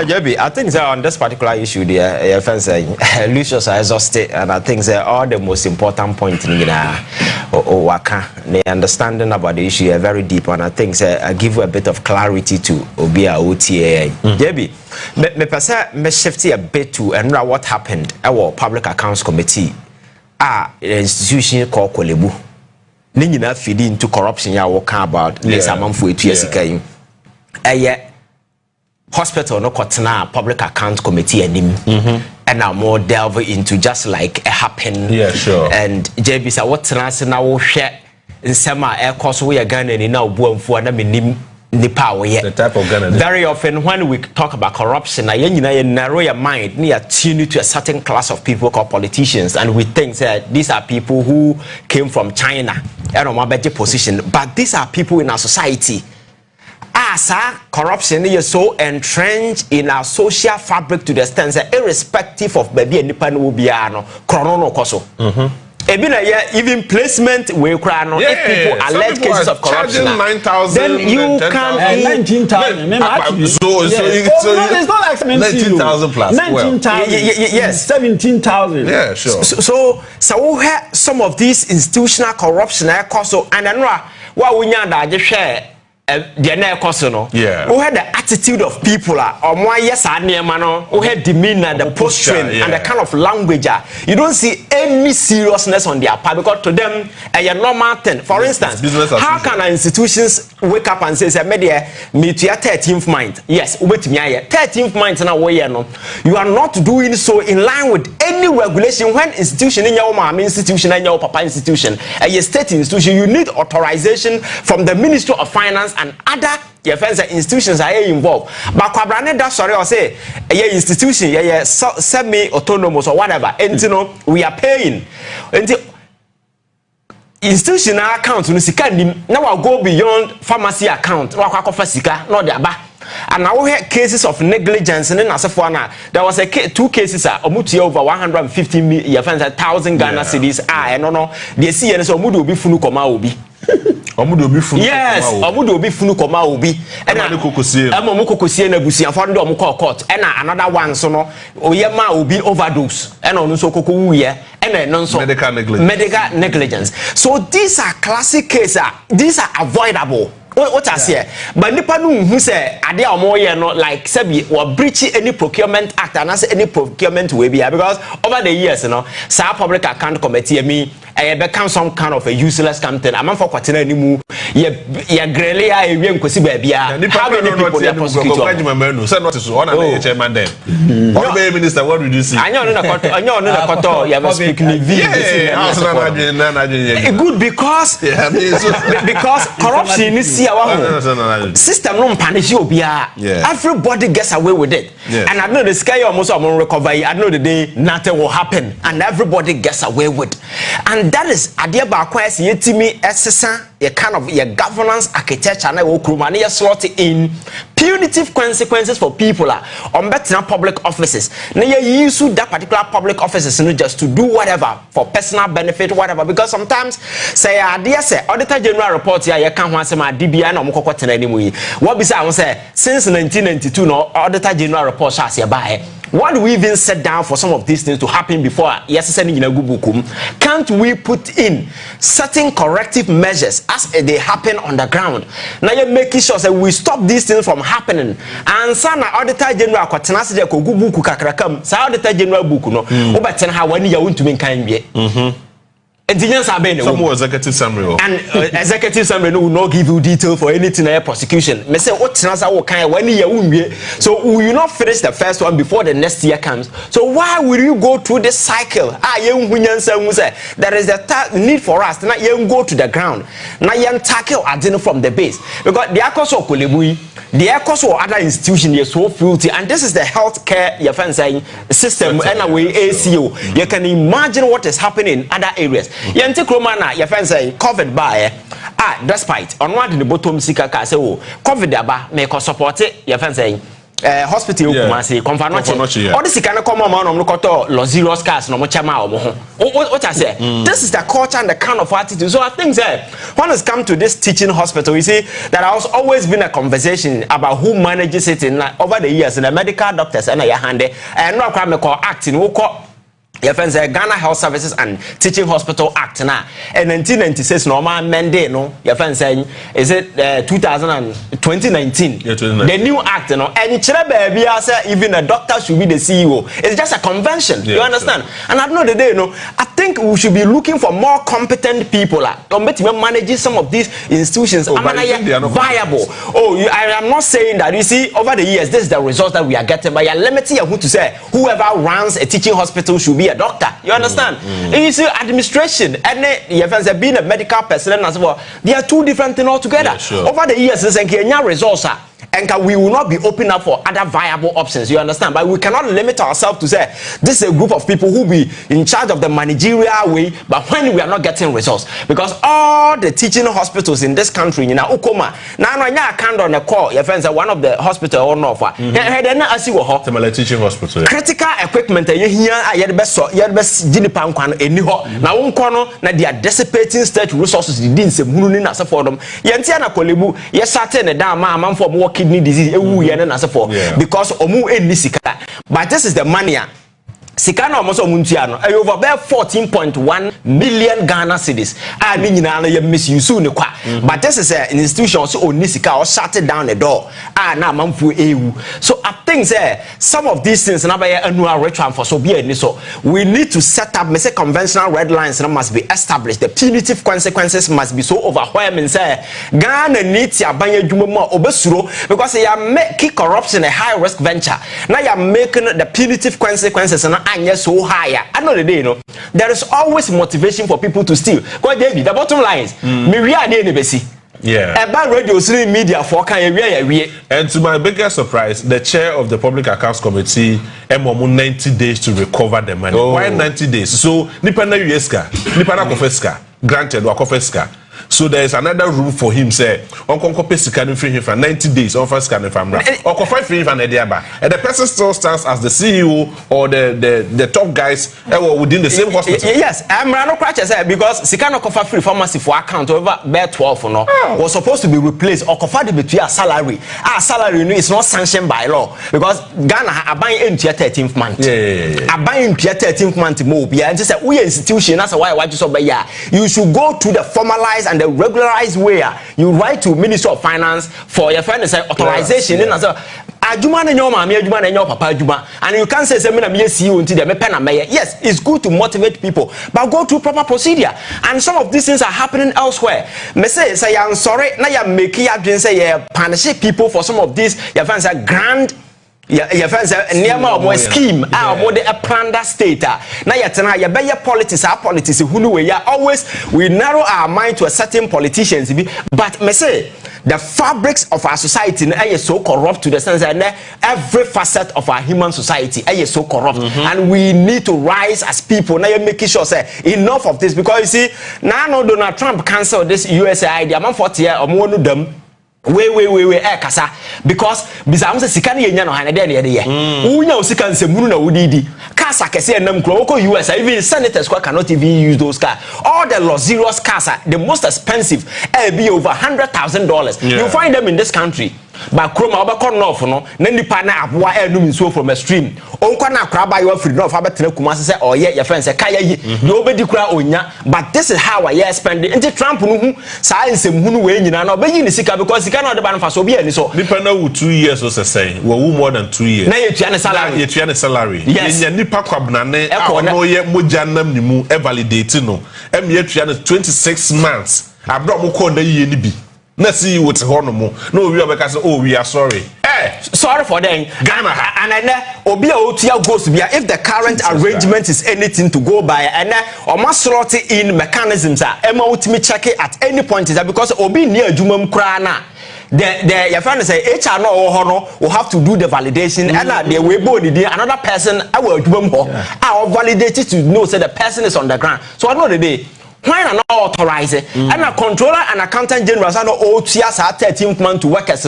JB, I think that on this particular issue, your friends Lucius are exhausted, and I think that all the most important point in the understanding about the issue are very deep, and I think that I give you a bit of clarity to Obia OTA. JB, me shift a bit to and what happened our Public Accounts Committee, institution called Kolebu. Nina feed into corruption ya walking about less amount for 2 years ago. Hospital no kotena Public Accounts Committee and now more delve into just like a happen. Yeah, sure. And JB said what now share in summer air course we are Ghana and now boom for the type of Ghana. Very often when we talk about corruption, you narrow your mind near tune to a certain class of people called politicians, and we think that these are people who came from China and on a better position, but these are people in our society. Corruption is so entrenched in our social fabric to the extent that irrespective of baby and nipan will be chrono koso. Even placement will cry no if people allege cases of corruption. 9,000, then you can 19,000. So it's not like 19,000 plus. 19,000. Yes, 17,000. Yeah, sure. So we have some of these institutional corruption also, and then what we need to share. The yeah. We had the attitude of people or more yes we had demeanor, the posturing and the kind of language. You don't see any seriousness on their part because to them a normal thing. For instance, how can our institutions wake up and say media meet your 13th mind? Yes, wait me 13th mind now you are not doing so in line with any regulation. When institution in your mom institution and your papa institution, a state institution, you need authorization from the Ministry of Finance and other institutions are involved. But Kwabrane that sorry or say a institution semi-autonomous or whatever, and you know we are paying. And institutional account now I'll go beyond pharmacy account. Not the and now we had cases of negligence and then as there was two cases over 150,000 Ghana cedis. I don't know. They see and so mudu be funu koma obi. Yes, omudo be funu koma obi. And amokokosie na busi afọ ndo omko court. And another one so no oyema obi overdose. And onu so koko wuye. And non so medical negligence. So these are classic cases. These are avoidable. What I say, but Nipanu who say are there more no like Sebi or breaching any procurement act and as any procurement will be because over the years, you know, South Public Account Committee me I become some kind of a useless campaign. I'm for quite any move. Yeah, Grelia, I will see baby. How many people are prosecuted? Send notice to one of chairman then. Minister, what did you see? I know you have a speaking good because corruption is system no punish you everybody gets away with it. And I know the sky almost recover. I know the day nothing will happen and everybody gets away with. And that is idea about quest yetimi exercise a kind of your governance architecture and a slot in punitive consequences for people on better public offices. Now you use that particular public offices just to do whatever for personal benefit, whatever. Because sometimes say idea say Auditor General report here you can't want some DBI no moko kwatena anymore. What be say since 1992 no Auditor General report has here by. Why do we even set down for some of these things to happen before can't we put in certain corrective measures as they happen on the ground? Now you're making sure that we stop these things from happening. And some Auditor General kwatenase ko buku kakrakam sa Auditor General buku no obaten ha wani ya wontu menkan wie some executive summary and executive summary will not give you detail for anything in prosecution. Me say what kind when you so will you not finish the first one before the next year comes? So why will you go through this cycle? There is a need for us to not go to the ground. Now you tackle from the base because the cost of Kolebui, the cost of other institutions is so filthy, and this is the healthcare system and way ACO. You can imagine what is happening in other areas. Yente kromana your friend say COVID by despite on one in the bottom sika say COVID aba make support it your friend saying hospital Kumasi Konfanoche all this kind of come on no koto luxurious cars no mo chama omo ho what I say this is the culture and the kind of attitude. So I think that when it's come to this teaching hospital, you see that has always been a conversation about who manages it in over the years, and the medical doctors and your hand and no crime call acting who call your friends Ghana Health Services and Teaching Hospital Act now. And 1996 normal mandate no your friends saying is it 2019 the new act and baby even a doctor should be the CEO. It's just a convention. You understand? Sure. And at the end of the day, I think we should be looking for more competent people managing some of these institutions. Viable. I am not saying that. You see, over the years, this is the results that we are getting. But you're limiting who to say whoever runs a teaching hospital should be a doctor. You understand? And you see, administration and being a medical person as well, they are two different things altogether. Yeah, sure. Over the years, there's a results. And we will not be open up for other viable options, you understand? But we cannot limit ourselves to say this is a group of people who be in charge of the managerial way, but when we are not getting results, because all the teaching hospitals in this country, you know, Ukoma, now I can't on the call, your friends are one of the hospital or no for teaching hospital. Critical equipment, you hear, I had best Jinipan anyhow. Now, now they are dissipating state resources, you didn't say Munina for them. Yantiana Kolebu, yes, certain a damn man for more kidney disease because omu eni sika. But this is the money. Sika na omoso muntiano over about 14.1 million Ghana cedis. I mean na ye misuse ne kwa. But this is an institution so oni sika or shut it down the door. Na manfu ewu. So I think some of these things na be annual ritual for so be any so we need to set up say conventional red lines must be established. The punitive consequences must be so overwhelming say Ghana needs ya banye dwuma mo obesuro because you are making corruption a high risk venture. Now you are making the punitive consequences na so higher. I know the day, there is always motivation for people to steal. Because the bottom line is, about radio, media for and to my biggest surprise, the chair of the Public Accounts Committee, 90 days to recover the money. Why 90 days? So, Nipana Uyeska, Nipana Kofeska, granted, Wakofeska. So there is another rule for him. Say, Uncle Kope scan free for 90 days. Offer scan if I'm right. Or Kope free for and the person still stands as the CEO or the top guys within the same hospital. Yes, I'm no crutches because Sikano Kofa free pharmacy for account over bear 12 or no was supposed to be replaced or Kofa the between a salary. Our salary is not sanctioned by law because Ghana are buying into 13th month. Are buying into 13th month more. And just say we institution. That's why I just say you should go to the formalized and the regularized way. You write to Minister of Finance for your friend to say authorization. And you can't say yes, it's good to motivate people, but go through proper procedure. And some of these things are happening elsewhere. Me say I'm sorry. Now you're making say partnership people for some of these your friends are grand. Your friends near more scheme, more the plan that state. Now you better politics, our politics who we are always we narrow our mind to a certain politicians. But me say the fabrics of our society is so corrupt to the sense that every facet of our human society is so corrupt, and we need to rise as people. Now you're making sure say enough of this because you see now Donald Trump cancelled this USA idea. Man 40 years or more no them. Wait, kasa because bizamu se sikani yenya no hane de ne de ye unya usika nsembunu na wudidi kasa kese enam kro ko US even senators cannot even use those cars. All the luxurious cars are the most expensive be over $100,000. You find them in this country. But Chroma Obacon North, no, Nendipa na Abua Num so from a stream. Onko na craba you free north abatene kumase say oh yeah your friends say kaya yi no obedi kura onya but this is how I spend it. Nti Trump no hu saa nsem hu no we nyina na obeyi ni sika because sika na de ba nfa so be ani so. Nipa na 2 years so say we more than 2 years. Na ye tua ne salary. Ye tua ne salary. Yes. Ye nipa kwabnane a no ye mojanam ni mu e validate no. Em ye tua ne 26 months. Abro mo ko na ye ni bi. Na see you with honomo. No, we are say, oh, we are sorry. Sorry for them. Ghana. And then Obia Otia goes to be if the current arrangement is anything to go by, and or must slot in mechanisms are Emma ultimate check it at any point is that because Obi near Jumum Krana. Your friend say HR no honor will have to do the validation and they will body another person I will do I will validate it to know say the person is on the ground. So I know the day. Why not authorize it? And a controller and accountant general are no 13th month to workers,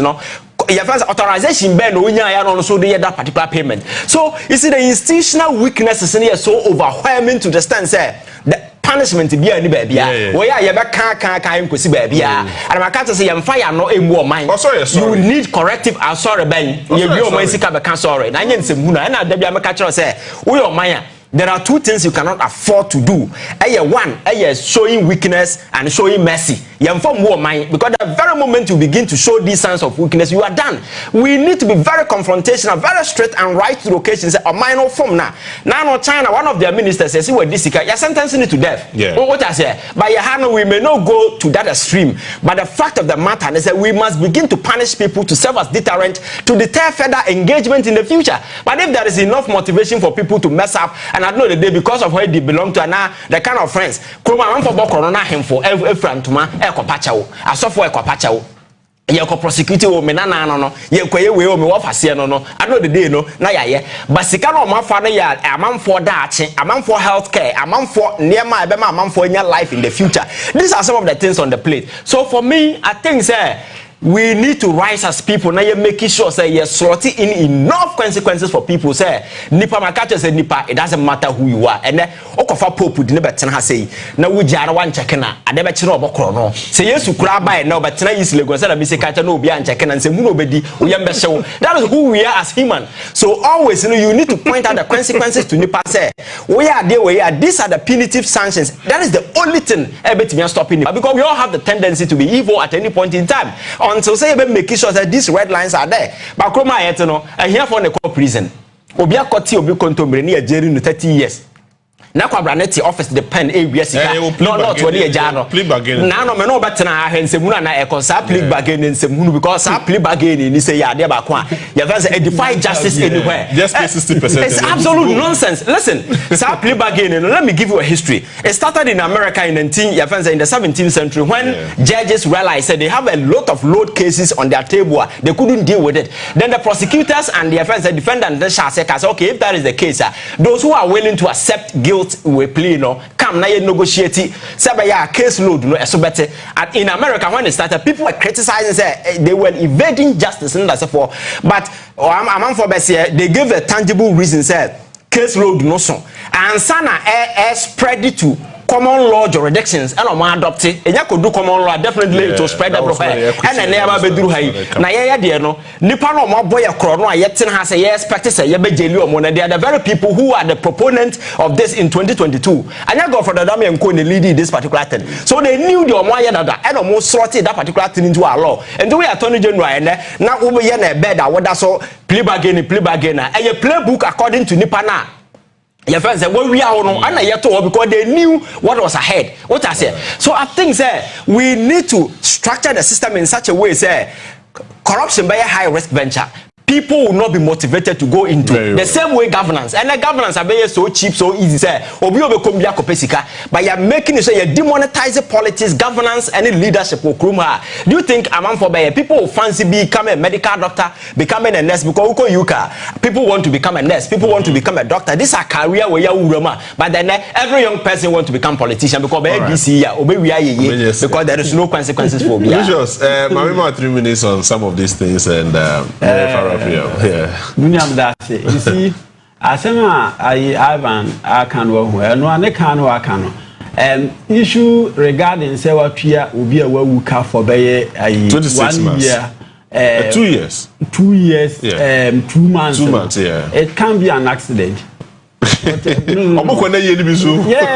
your first authorization ben onya no so do that particular payment. So you see the institutional weaknesses in here so overwhelming to the stand say the punishment be any baby where you can kosi baby and I can't say you fire no emu mind you need corrective sorry ben you be o man sika be can sorry na nya nsemu na na da bia make catch say we o man. There are two things you cannot afford to do. One, showing weakness and showing mercy. Because the very moment you begin to show these signs of weakness, you are done. We need to be very confrontational, very straight and right to the occasion. Say, a minor form now. Now, China, one of their ministers says, "You this, you're sentencing it to death." Yeah. What I say, by your hand, we may not go to that extreme, but the fact of the matter is that we must begin to punish people to serve as deterrent to deter further engagement in the future. But if there is enough motivation for people to mess up, and I know the day because of where they belong to, and now the kind of friends, Kroma, I'm for Bokorona, him for every friend to my Ecopacho, I saw for Ecopacho. You could prosecute me, no, you could we owe me what I see, no, I know the day, no, Naya, but Sikano, my father, a man for that, a man for healthcare, a man for near my Bema, a man for your life in the future. These are some of the things on the plate. So for me, I think, sir, we need to rise as people. Now you're making sure say you're slotting in enough consequences for people. Say nipa makacha say nipa, it doesn't matter who you are. And then okofa popu di never tena say na we jara wan chekena ade be chira obokro no. Say yesu kura by now but tena use Lagos say na be say kacha no obi an chekena and say mu no obedi oyam be hyew. That is who we are as human. So always you need to point out the consequences to nipa say we are there we are, these are the punitive sanctions. That is the only thing ebetimi stopping nipa, because we all have the tendency to be evil at any point in time. Until say you make sure that these red lines are there. But Kroma Ayetono, I hear from the prison. Obia Koti Obi Kontombre near jail in 30 years. Na kwa braneti office the pen ABS no not 20 years jano na no me no betena ahensemu na e consa plea bargain nsemu because sa plea bargain ni say ya de ba ko a you can say defy justice anywhere just 60%. It's absolute nonsense. Listen, sa plea bargain, let me give you a history. It started in America in the 17th century when judges realized that they have a lot of load cases on their table, they couldn't deal with it. Then the prosecutors and the defendant they shall say okay, if that is the case, those who are willing to accept guilt we play no come na negotiate say ya case load no so better. And in America when it started, people were criticizing say they were evading justice and that's for, but I'm for they gave a tangible reason say case load no so and sana spread it to common law jurisdictions and on adopt it and you could do common law definitely to spread the profile and then never be do high na ya there no nipa no mo boy akro no ayetin ha say yes expect say ye be jeli omo na they are the very people who are the proponents of this in 2022 and you go for the dam and co leading this particular thing, so they knew the omo ayedada and almost sorted that particular thing into our law and the way attorney general and now we be na bed what that so plea bargain and a playbook according to nipa na. Your friends said, well, we are no, and I told because they knew what was ahead. What I said. So I think we need to structure the system in such a way, corruption by a high risk venture. People will not be motivated to go into the same way governance. And the governance are very so cheap, so easy. But you're making it so you demonetize politics, governance, and leadership. Do you think among for people who fancy become a medical doctor, becoming a nurse? Because people want to become a nurse, people want to become a doctor. This is a career where you but then every young person wants to become politician because because there is no consequences for me. Maybe 3 minutes on some of these things and you see, Asema Ivan Akano, issue regarding Sewapia will be a worker for 26 months. 2 years. 2 years, 2 months. 2 months, yeah. It can be an accident. Yeah,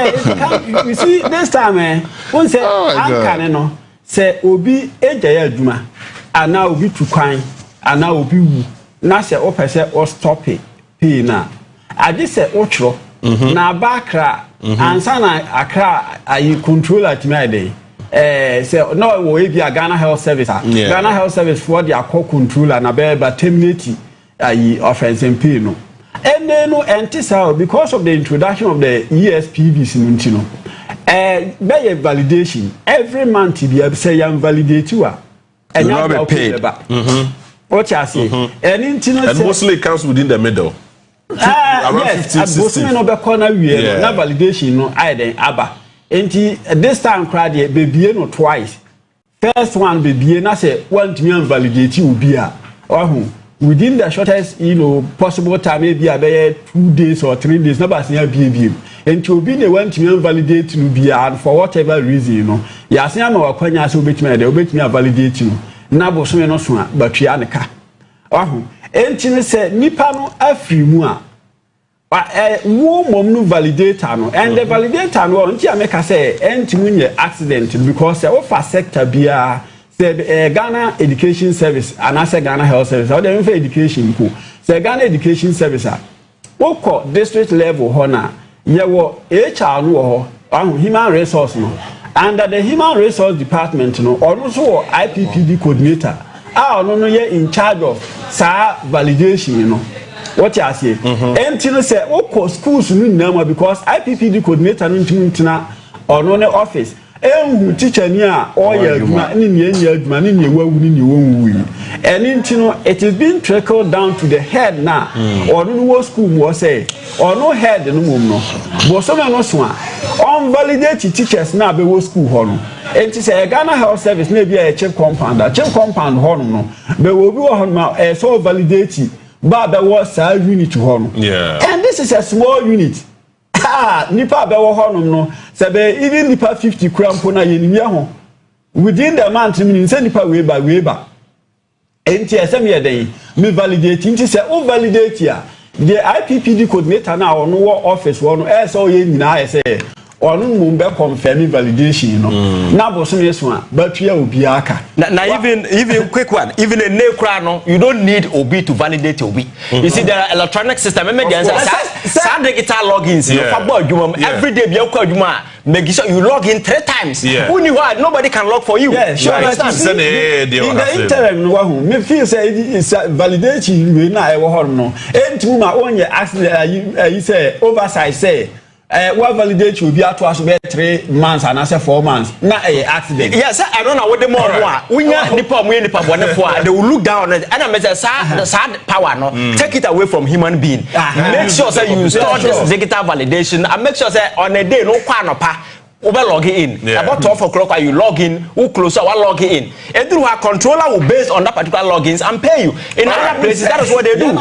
it can, you see, this time, one say, Ankano, say, Obi Ejaya Juma, and now be to crime, and now be. Na se o pese o stop it pay na ade se o chro na bakra ansa na akra ayi controller timi dey se no wo e bia Ghana Health Service Ghana Health Service for the akọ controller na be terminate ayi offense and pay no and then no antisa because of the introduction of the ESPVs no be validation every month be say yam validate you and you be paid. What you say? And mostly it comes within the middle. Yes, 50, no be corner na validation no I then aba. This time crowd baby no twice. First one baby na say want me validate you be a within the shortest possible time, maybe about 2 days or 3 days, nobody say BBM. And to be the one to validate to be and for whatever reason, yes, I'm a quanya so bit me, they'll bet me a validate you. Nabo so no sooner, but Trianica. And Tina said, Nipano every mua. But woman no validator no, and the validator no, until make us say, and to win your accident because the offer sector be say Ghana Education Service and I say Ghana Health Service, or the education pool. Say Ghana Education Service, what district level honor, you HR no human resource no. Under the human resource department no, or also IPPD coordinator, no in charge of validation, you know. What you say? And you say, schools no because IPPD coordinator no or no office. Teacher near all your and it is being trickled down to the head now. Or no school was say, or no head no. But some no swan. Unvalidated teachers now be school honor. And to say a Ghana Health Service may be a chief compound, honor. But will be one so validated. But there was a unit to honor. Yeah. And this is a small unit. Nipa be wo honum no sebe even nipa 50 krampo na yenimia ho within the month meaning say nipa we ba enti esem ye den me validate nti say o validate ya the IPPD coordinator na ono wo office wo no e so ye nyina say onu mu be confirm validation no na boso me so a batua obi aka na even quick one even a nekra no you don't need obi to validate obi. You see there are electronic system make the answer digital logins every day be akwa adwuma make sure you log in 3 times who knew what nobody can log for you. Yeah, sure. In the interim no wa me feel say validation we na e wo ho no entimu ma onye accident you say oversight say what validate you be at was 3 months and I say 4 months. Not a accident. Yes, I don't know what the more when they will look down and I say sad power no take it away from human being. Make sure that you store this digital validation and make sure that on a day no pa over log in. About 12 o'clock you log in, who closer will log in. And through our controller will based on that particular logins and pay you. In other places, that is what they do.